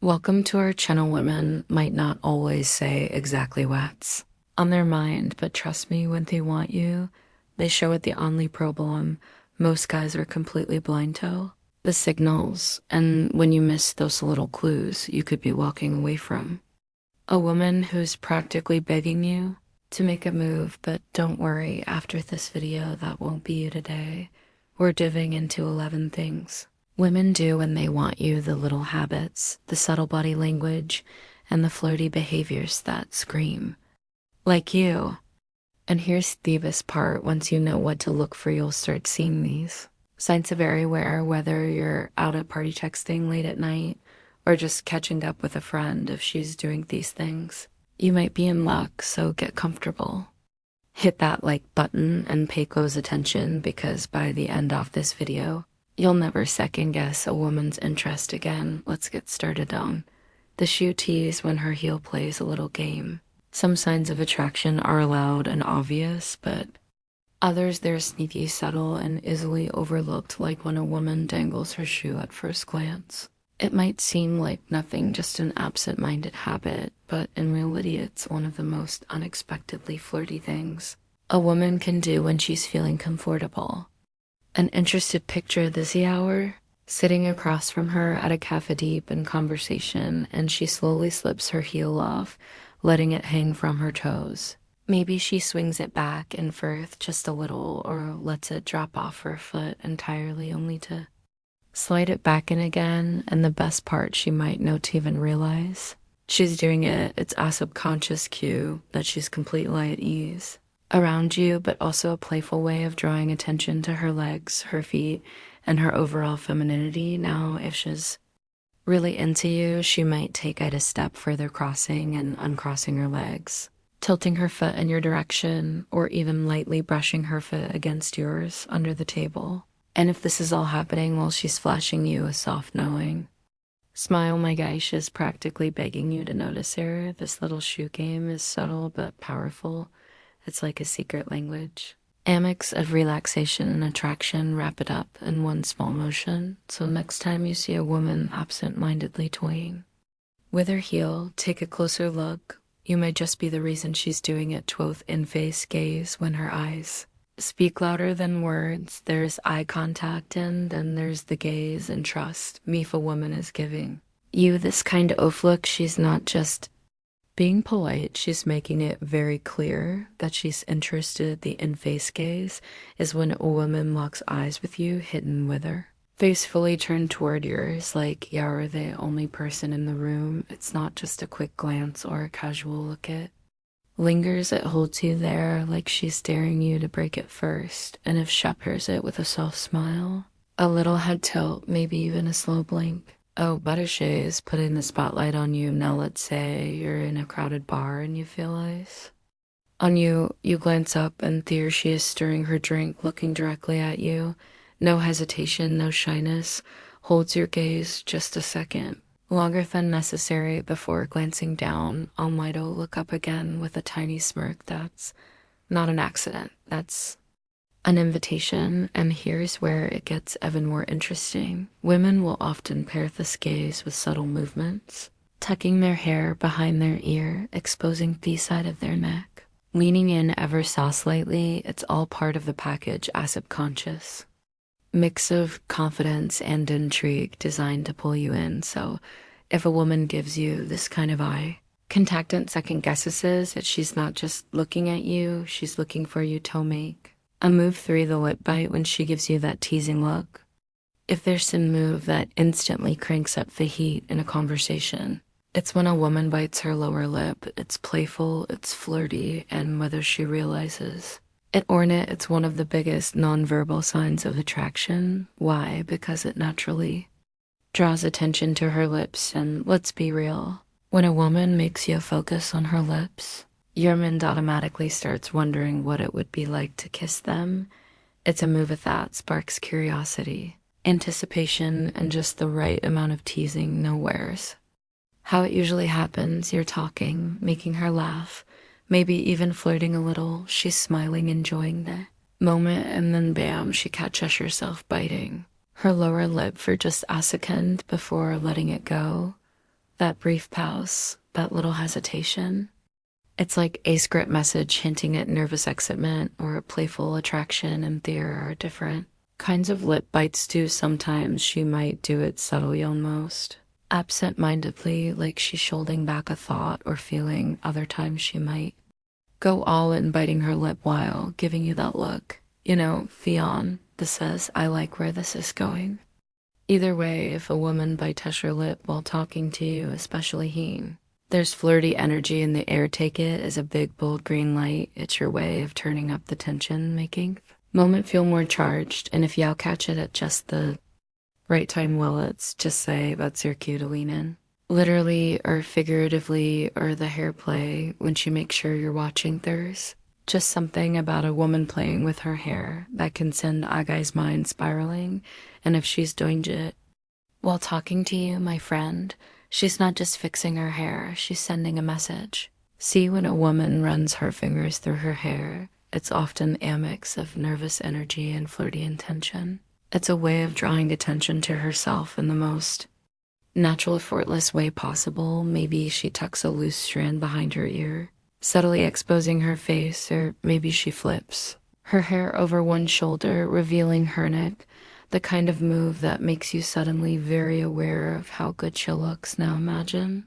Welcome to our channel. Women might not always say exactly what's on their mind, but trust me, when they want you, they show it. The only problem most guys are completely blind to the signals, and when you miss those little clues, you could be walking away from a woman who's practically begging you to make a move. But don't worry, after this video, that won't be you today. We're diving into 11 things women do when they want you, the little habits, the subtle body language, and the flirty behaviors that scream like you. And here's the best part: once you know what to look for, you'll start seeing these signs of everywhere, whether you're out at party texting late at night or just catching up with a friend. If she's doing these things, you might be in luck, so get comfortable. Hit that like button and pay close attention, because by the end of this video, you'll never second guess a woman's interest again. Let's get started on the shoe tease. When her heel plays a little game, some signs of attraction are loud and obvious, but others, they're sneaky, subtle, and easily overlooked, like when a woman dangles her shoe at first glance. It might seem like nothing, just an absent-minded habit, but in reality, it's one of the most unexpectedly flirty things a woman can do when she's feeling comfortable. An interested picture this hour, sitting across from her at a cafe deep in conversation, and she slowly slips her heel off, letting it hang from her toes. Maybe she swings it back and forth just a little, or lets it drop off her foot entirely, only to slide it back in again. And the best part, she might not even realize she's doing it. It's a subconscious cue that she's completely at ease around you, but also a playful way of drawing attention to her legs, her feet, and her overall femininity. Now, if she's really into you, she might take it a step further, crossing and uncrossing her legs, tilting her foot in your direction, or even lightly brushing her foot against yours under the table. And if this is all happening while she's flashing you a soft knowing smile, my guy, she's practically begging you to notice her. This little shoe game is subtle but powerful. It's like a secret language. A mix of relaxation and attraction. Wrap it up in one small motion. So next time you see a woman absent-mindedly toying with her heel, take a closer look. You may just be the reason she's doing it. Both in-face gaze, when her eyes speak louder than words. There's eye contact, and then there's the gaze and trust. If a woman is giving you this kind of look, she's not just being polite, she's making it very clear that she's interested. The in-face gaze is when a woman locks eyes with you, hidden with her face fully turned toward yours, like you're the only person in the room. It's not just a quick glance or a casual look. It lingers, it holds you there, like she's daring you to break it first. And if she peppers it with a soft smile, a little head tilt, maybe even a slow blink, oh, Buttershay is putting the spotlight on you. Now let's say you're in a crowded bar and you feel eyes on you. You glance up, and there she is, stirring her drink, looking directly at you. No hesitation, no shyness. Holds your gaze just a second, longer than necessary, before glancing down. Almighty, look up again with a tiny smirk. That's not an accident. That's an invitation. And here's where it gets even more interesting. Women will often pair this gaze with subtle movements, tucking their hair behind their ear, exposing the side of their neck, leaning in ever so slightly. It's all part of the package, a subconscious mix of confidence and intrigue designed to pull you in. So if a woman gives you this kind of eye contact and second guesses that she's not just looking at you, she's looking for you to make a move through the lip bite. When she gives you that teasing look, if there's a move that instantly cranks up the heat in a conversation, it's when a woman bites her lower lip. It's playful, it's flirty, and whether she realizes it or not, it's one of the biggest nonverbal signs of attraction. Why? Because it naturally draws attention to her lips. And let's be real, when a woman makes you focus on her lips, your mind automatically starts wondering what it would be like to kiss them. It's a move that sparks curiosity, anticipation, and just the right amount of teasing. Nowheres. How it usually happens: you're talking, making her laugh, maybe even flirting a little. She's smiling, enjoying the moment, and then bam, she catches herself biting her lower lip for just a second before letting it go. That brief pause, that little hesitation. It's like a script message hinting at nervous excitement or a playful attraction, and there are different kinds of lip bites too. Sometimes she might do it subtly almost, absent-mindedly, like she's holding back a thought or feeling. Other times she might go all in, biting her lip while giving you that look. Fionn, this says, I like where this is going. Either way, if a woman bites her lip while talking to you, especially there's flirty energy in the air. Take it as a big, bold green light. It's your way of turning up the tension, making moment feel more charged. And if y'all catch it at just the right time, well, it's just say that's your cue to lean in. Literally or figuratively, or the hair play when she makes sure you're watching. There's just something about a woman playing with her hair that can send a guy's mind spiraling. And if she's doing it while talking to you, my friend, she's not just fixing her hair, she's sending a message. See, when a woman runs her fingers through her hair, it's often a mix of nervous energy and flirty intention. It's a way of drawing attention to herself in the most natural, effortless way possible. Maybe she tucks a loose strand behind her ear, subtly exposing her face, or maybe she flips her hair over one shoulder, revealing her neck. The kind of move that makes you suddenly very aware of how good she looks. Now imagine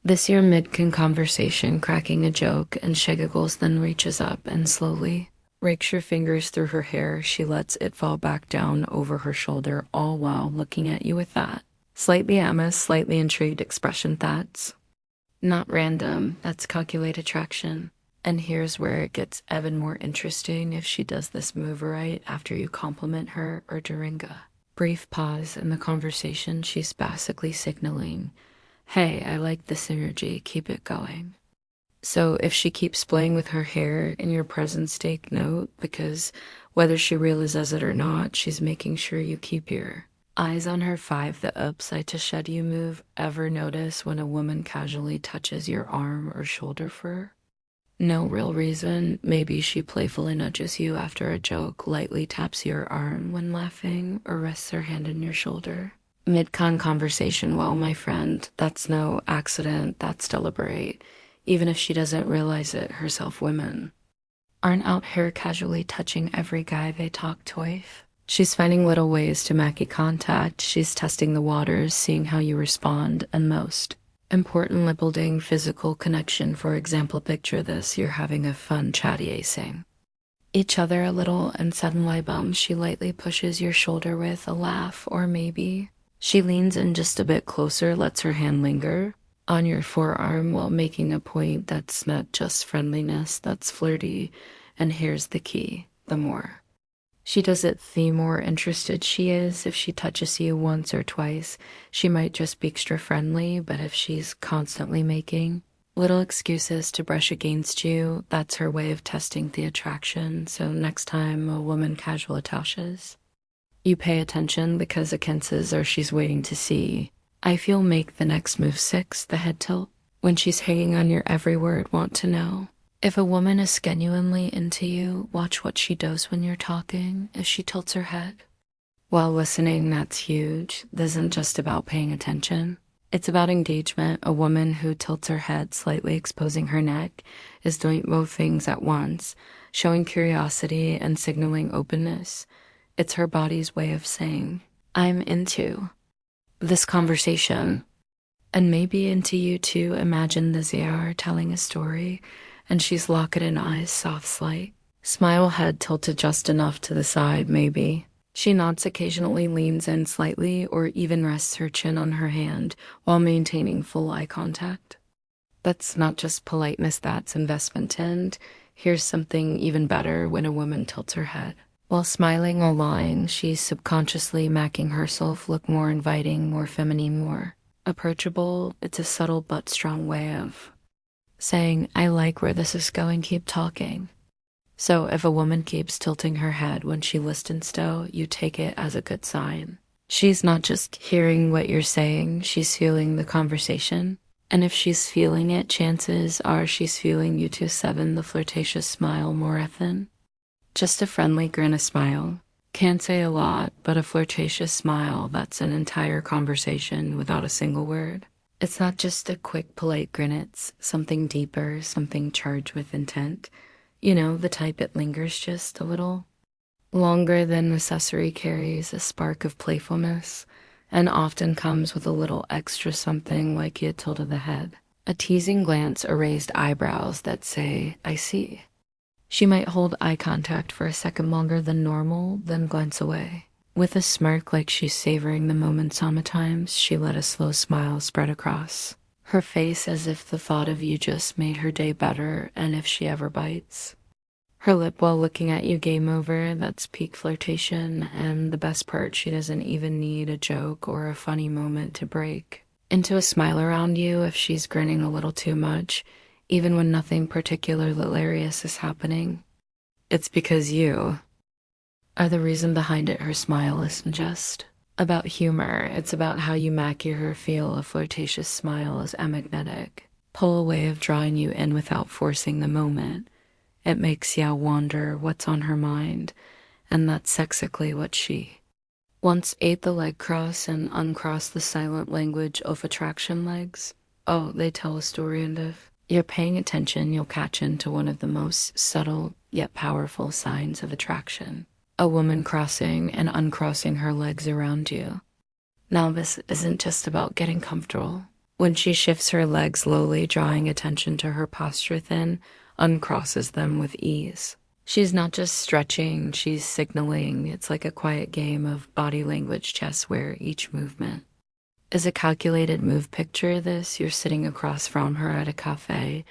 this year mid-conversation, cracking a joke, and she giggles, then reaches up and slowly rakes your fingers through her hair. She lets it fall back down over her shoulder, all while looking at you with that slightly amazed, slightly intrigued expression. That's not random, that's calculated attraction. And here's where it gets even more interesting. If she does this move right after you compliment her or during a brief pause in the conversation, she's basically signaling, hey, I like this energy, keep it going. So if she keeps playing with her hair in your presence, take note, because whether she realizes it or not, she's making sure you keep your eyes on her. 5, the upside to shed you move. Ever notice when a woman casually touches your arm or shoulder for no real reason? Maybe she playfully nudges you after a joke, lightly taps your arm when laughing, or rests her hand on your shoulder mid-con conversation. Well, my friend, that's no accident, that's deliberate. Even if she doesn't realize it herself, women aren't out here casually touching every guy they talk to. She's finding little ways to make contact. She's testing the waters, seeing how you respond, and most importantly, building physical connection. For example, picture this: you're having a fun chatty acing each other a little, and suddenly, boom, she lightly pushes your shoulder with a laugh, or maybe she leans in just a bit closer, lets her hand linger on your forearm while making a point. That's not just friendliness, that's flirty. And here's the key: the more she does it, the more interested she is. If she touches you once or twice, she might just be extra friendly, but if she's constantly making little excuses to brush against you, that's her way of testing the attraction. So next time a woman casually touches, you pay attention, because it hints or she's waiting to see, I feel, make the next move. 6, the head tilt. When she's hanging on your every word, want to know if a woman is genuinely into you. Watch what she does when you're talking. If she tilts her head while listening, that's huge. This isn't just about paying attention, it's about engagement. A woman who tilts her head, slightly exposing her neck, is doing both things at once, showing curiosity and signaling openness. It's her body's way of saying, I'm into this conversation, and maybe into you too. Imagine the ZR telling a story, and she's locked in eyes, soft slight smile, head tilted just enough to the side. Maybe she nods occasionally, leans in slightly, or even rests her chin on her hand while maintaining full eye contact. That's not just politeness, that's investment. And here's something even better: when a woman tilts her head while smiling or lying, she's subconsciously making herself look more inviting, more feminine, more approachable. It's a subtle but strong way of saying, I like where this is going, keep talking. So if a woman keeps tilting her head when she listens though, you take it as a good sign. She's not just hearing what you're saying, she's feeling the conversation. And if she's feeling it, chances are she's feeling you too. 7, the flirtatious smile. More often just a friendly grin. A smile can't say a lot, but a flirtatious smile, that's an entire conversation without a single word. It's not just a quick, polite grin, it's something deeper, something charged with intent. You know, the type it lingers just a little. Longer than necessary, carries a spark of playfulness, and often comes with a little extra something like a tilt of the head, a teasing glance or raised eyebrows that say, I see. She might hold eye contact for a second longer than normal, then glance away. With a smirk like she's savoring the moment sometimes, she let a slow smile spread across her face as if the thought of you just made her day better, and if she ever bites. Her lip while looking at you, game over, that's peak flirtation, and the best part, she doesn't even need a joke or a funny moment to break into a smile around you if she's grinning a little too much, even when nothing particularly hilarious is happening. It's because you are the reason behind it. Her smile isn't just about humor, it's about how you make her feel. A flirtatious smile is a magnetic pull, a way of drawing you in without forcing the moment. It makes ya wonder what's on her mind, and that's exactly what she once ate. The leg cross and uncross, the silent language of attraction legs. Oh, they tell a story, and if you're paying attention, you'll catch into one of the most subtle yet powerful signs of attraction. A woman crossing and uncrossing her legs around you. Now, this isn't just about getting comfortable. When she shifts her legs slowly, drawing attention to her posture, then uncrosses them with ease. She's not just stretching, she's signaling. It's like a quiet game of body language chess where each movement is a calculated move. Picture this, you're sitting across from her at a cafe,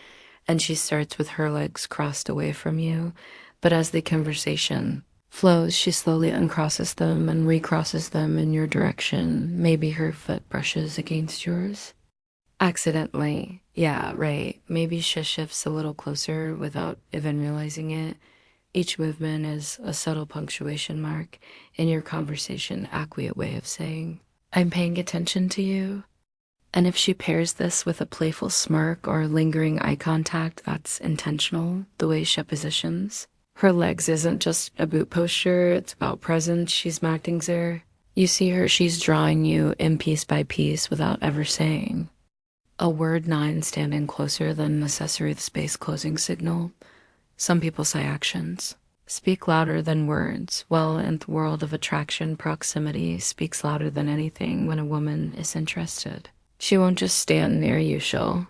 and she starts with her legs crossed away from you, but as the conversation flows, she slowly uncrosses them and recrosses them in your direction. Maybe her foot brushes against yours accidentally. Yeah, right. Maybe she shifts a little closer without even realizing it. Each movement is a subtle punctuation mark in your conversation, acquiescent way of saying, I'm paying attention to you. And if she pairs this with a playful smirk or lingering eye contact, that's intentional. The way she positions her legs isn't just a boot posture, it's about presence. She's acting there. You see her, she's drawing you in piece by piece without ever saying a word. 9, standing closer than necessary, the space closing signal. Some people say actions speak louder than words. Well, in the world of attraction, proximity speaks louder than anything. When a woman is interested, she won't just stand near you, she'll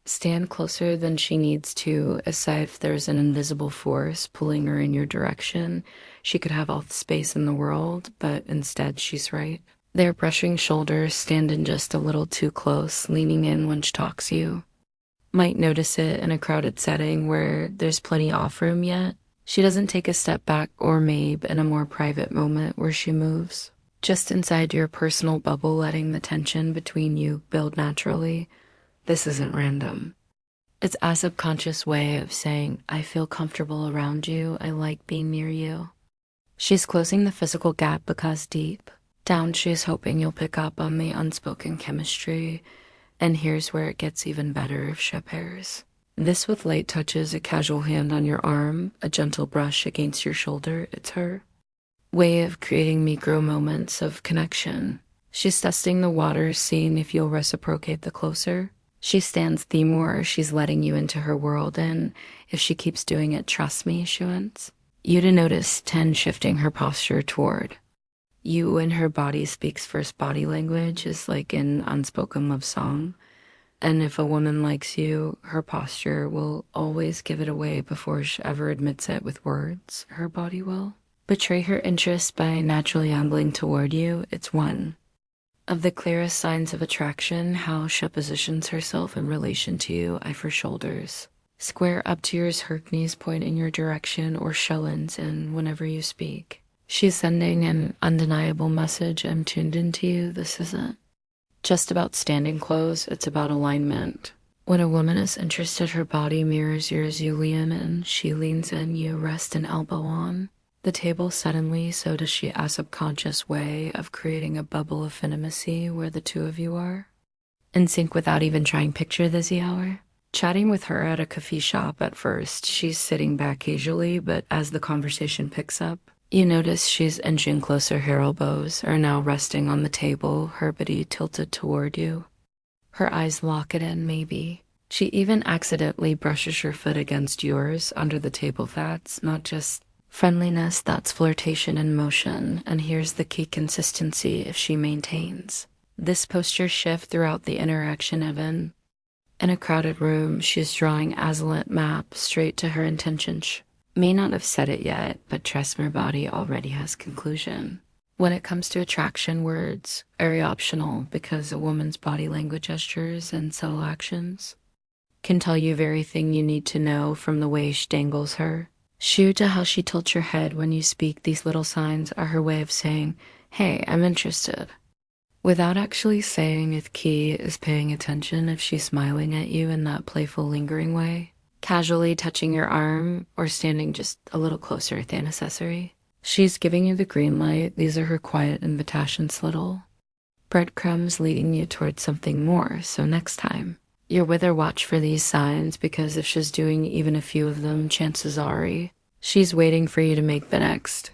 stand closer than she needs to, aside if there's an invisible force pulling her in your direction. She could have all the space in the world, but instead she's right there, brushing shoulders, standing just a little too close, leaning in when she talks to you. Might notice it in a crowded setting where there's plenty off room yet. She doesn't take a step back, or maybe in a more private moment where she moves just inside your personal bubble, letting the tension between you build naturally. This isn't random. It's a subconscious way of saying, I feel comfortable around you, I like being near you. She's closing the physical gap because deep down she's hoping you'll pick up on the unspoken chemistry. And here's where it gets even better if she pairs this with light touches, a casual hand on your arm, a gentle brush against your shoulder. It's her way of creating micro moments of connection. She's testing the waters, seeing if you'll reciprocate. The closer she stands, the more she's letting you into her world, and if she keeps doing it, trust me, she wants you to notice 10, shifting her posture toward you, and her body speaks first. Body language is like an unspoken love song, and if a woman likes you, her posture will always give it away before she ever admits it with words. Her body will betray her interest by naturally angling toward you. It's one of the clearest signs of attraction, how she positions herself in relation to you. Eye for shoulders square up to yours, her knees point in your direction, or shellins in whenever you speak. She's sending an undeniable message. I'm tuned into you. This isn't just about standing close, it's about alignment. When a woman is interested, her body mirrors yours. You lean in, she leans in, you rest an elbow on the table. Suddenly, so does she, a subconscious way of creating a bubble of intimacy where the two of you are in sync without even trying. Picture this hour chatting with her at a coffee shop. At first, she's sitting back casually, but as the conversation picks up, you notice she's inching closer. Her elbows are now resting on the table, her body tilted toward you. Her eyes lock it in, maybe. She even accidentally brushes her foot against yours under the table. That's not just friendliness, that's flirtation in motion. And here's the key consistency if she maintains this posture shift throughout the interaction. Even in a crowded room, she's drawing Azalent map straight to her intentions. May not have said it yet, but trust me, her body already has conclusion. When it comes to attraction, words are very optional because a woman's body language, gestures, and subtle actions can tell you everything you need to know, from the way she dangles her shoe to how she tilts her head when you speak. These little signs are her way of saying, hey, I'm interested, without actually saying it. Key is paying attention. If she's smiling at you in that playful, lingering way, casually touching your arm, or standing just a little closer than necessary, she's giving you the green light. These are her quiet invitations, little breadcrumbs leading you towards something more. So next time you're with her, watch for these signs, because if she's doing even a few of them, chances are she's waiting for you to make the next